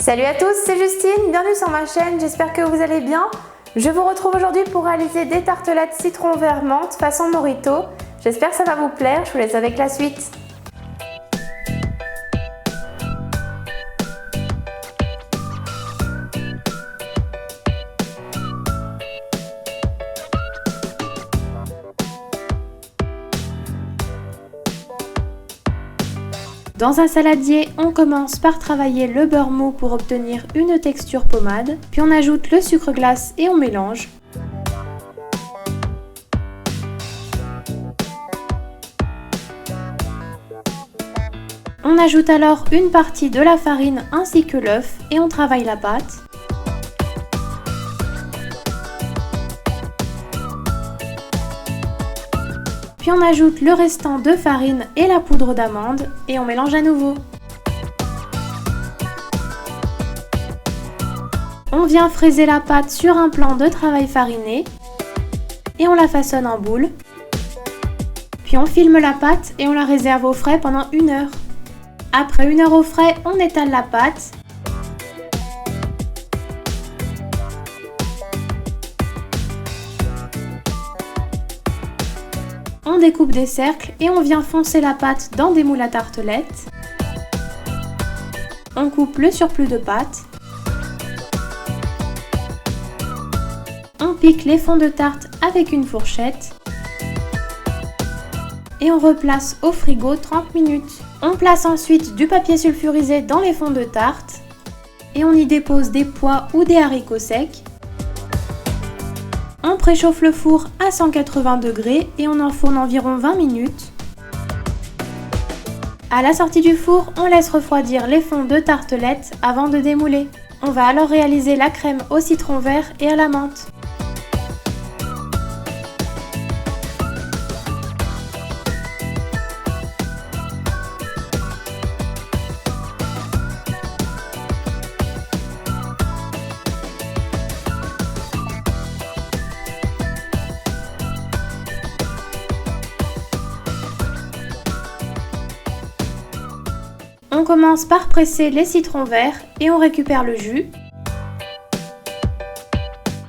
Salut à tous, c'est Justine, bienvenue sur ma chaîne, j'espère que vous allez bien. Je vous retrouve aujourd'hui pour réaliser des tartelettes citron vert menthe façon Morito. J'espère que ça va vous plaire, je vous laisse avec la suite. Dans un saladier, on commence par travailler le beurre mou pour obtenir une texture pommade, puis on ajoute le sucre glace et on mélange. On ajoute alors une partie de la farine ainsi que l'œuf et on travaille la pâte. Puis on ajoute le restant de farine et la poudre d'amande et on mélange à nouveau. On vient fraiser la pâte sur un plan de travail fariné et on la façonne en boule. Puis on filme la pâte et on la réserve au frais pendant 1 heure. Après 1 heure au frais, on étale la pâte. On découpe des cercles et on vient foncer la pâte dans des moules à tartelettes. On coupe le surplus de pâte. On pique les fonds de tarte avec une fourchette. Et on replace au frigo 30 minutes. On place ensuite du papier sulfurisé dans les fonds de tarte. Et on y dépose des pois ou des haricots secs. On préchauffe le four à 180 degrés et on enfourne environ 20 minutes. À la sortie du four, on laisse refroidir les fonds de tartelettes avant de démouler. On va alors réaliser la crème au citron vert et à la menthe. On commence par presser les citrons verts et on récupère le jus.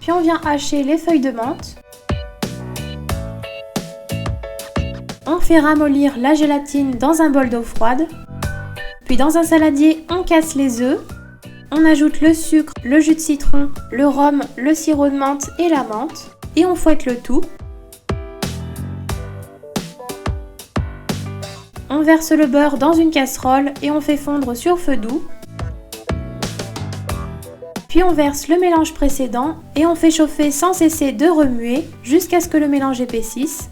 Puis on vient hacher les feuilles de menthe. On fait ramollir la gélatine dans un bol d'eau froide. Puis dans un saladier, on casse les œufs. On ajoute le sucre, le jus de citron, le rhum, le sirop de menthe et la menthe. Et on fouette le tout. On verse le beurre dans une casserole et on fait fondre sur feu doux. Puis on verse le mélange précédent et on fait chauffer sans cesser de remuer jusqu'à ce que le mélange épaississe.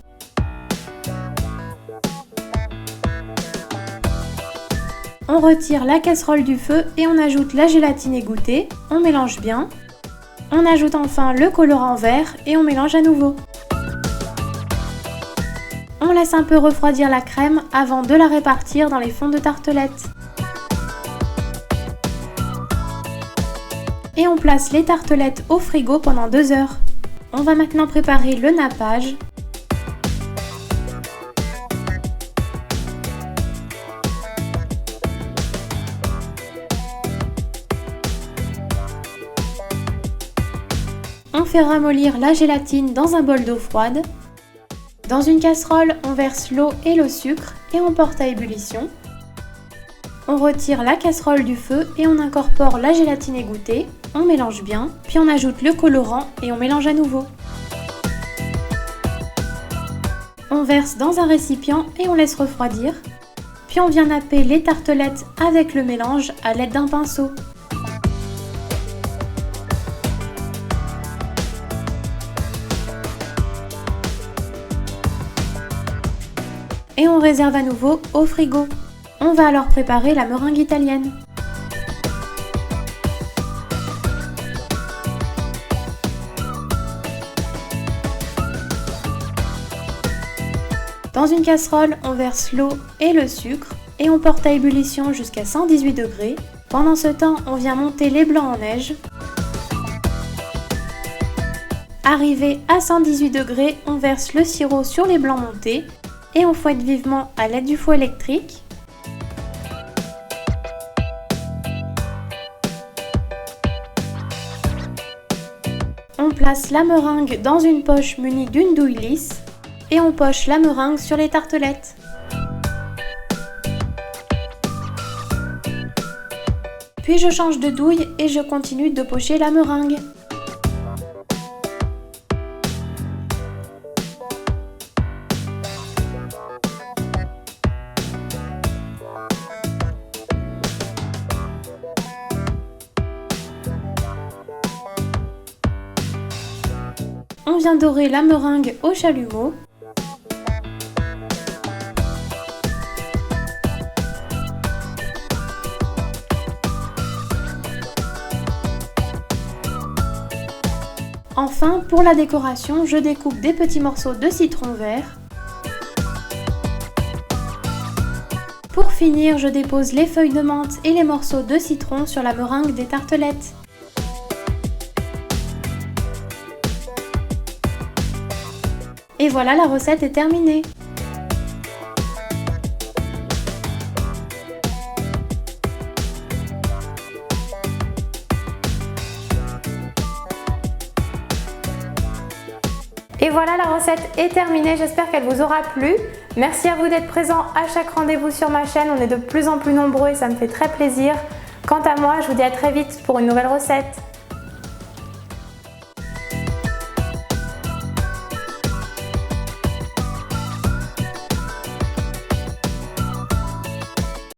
On retire la casserole du feu et on ajoute la gélatine égouttée. On mélange bien. On ajoute enfin le colorant vert et on mélange à nouveau. On laisse un peu refroidir la crème avant de la répartir dans les fonds de tartelettes. Et on place les tartelettes au frigo pendant 2 heures. On va maintenant préparer le nappage. On fait ramollir la gélatine dans un bol d'eau froide. Dans une casserole, on verse l'eau et le sucre et on porte à ébullition. On retire la casserole du feu et on incorpore la gélatine égouttée. On mélange bien, puis on ajoute le colorant et on mélange à nouveau. On verse dans un récipient et on laisse refroidir. Puis on vient napper les tartelettes avec le mélange à l'aide d'un pinceau. Et on réserve à nouveau au frigo. On va alors préparer la meringue italienne. Dans une casserole, on verse l'eau et le sucre et on porte à ébullition jusqu'à 118 degrés. Pendant ce temps, on vient monter les blancs en neige. Arrivé à 118 degrés, on verse le sirop sur les blancs montés et on fouette vivement à l'aide du fouet électrique. place la meringue dans une poche munie d'une douille lisse et on poche la meringue sur les tartelettes. Puis je change de douille et je continue de pocher la meringue. On vient dorer la meringue au chalumeau. Enfin, pour la décoration, je découpe des petits morceaux de citron vert. Pour finir, je dépose les feuilles de menthe et les morceaux de citron sur la meringue des tartelettes. Et voilà, la recette est terminée. Et voilà, la recette est terminée, j'espère qu'elle vous aura plu. Merci à vous d'être présents à chaque rendez-vous sur ma chaîne, on est de plus en plus nombreux et ça me fait très plaisir. Quant à moi, je vous dis à très vite pour une nouvelle recette.